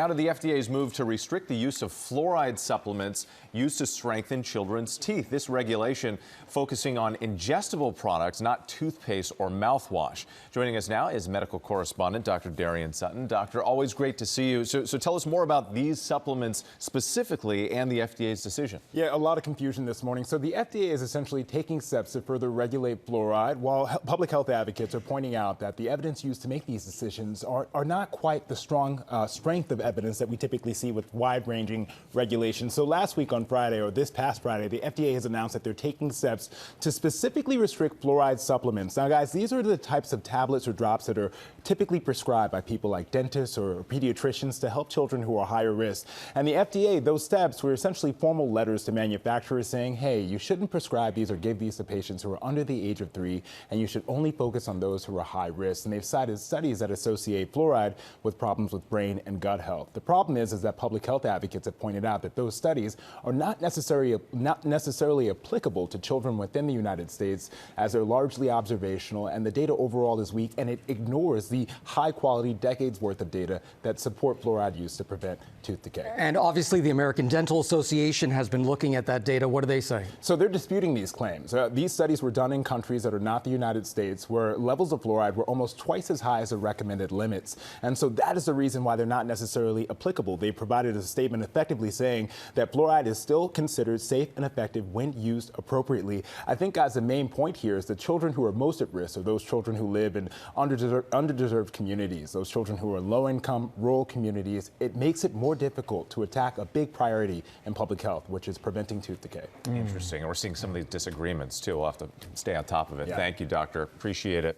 Out of the FDA's move to restrict the use of fluoride supplements used to strengthen children's teeth. This regulation focusing on ingestible products, not toothpaste or mouthwash. Joining us now is medical correspondent Dr. Darien Sutton. Doctor, always great to see you. So tell us more about these supplements specifically and the FDA's decision. Yeah, a lot of confusion this morning. So the FDA is essentially taking steps to further regulate fluoride, while public health advocates are pointing out that the evidence used to make these decisions are not quite the strong strength of evidence that we typically see with wide-ranging regulations. So last week on Friday, or this past Friday, the FDA has announced that they're taking steps to specifically restrict fluoride supplements. Now, guys, these are the types of tablets or drops that are typically prescribed by people like dentists or pediatricians to help children who are higher risk. And the FDA, those steps were essentially formal letters to manufacturers saying, hey, you shouldn't prescribe these or give these to patients who are under the age of 3, and you should only focus on those who are high risk. And they've cited studies that associate fluoride with problems with brain and gut health. The problem is that public health advocates have pointed out that those studies are not necessarily applicable to children within the United States, as they're largely observational, and the data overall is weak, and it ignores the high-quality, decades worth of data that support fluoride use to prevent tooth decay. And obviously the American Dental Association has been looking at that data. What do they say? So they're disputing these claims. These studies were done in countries that are not the United States, where levels of fluoride were almost twice as high as the recommended limits. And so that is the reason why they're not necessarily applicable. They provided a statement effectively saying that fluoride is still considered safe and effective when used appropriately. I think, guys, the main point here is the children who are most at risk are those children who live in underdeserved communities, those children who are in low-income, rural communities. It makes it more difficult to attack a big priority in public health, which is preventing tooth decay. Interesting. And we're seeing some of these disagreements, too. We'll have to stay on top of it. Yeah. Thank you, Doctor. Appreciate it.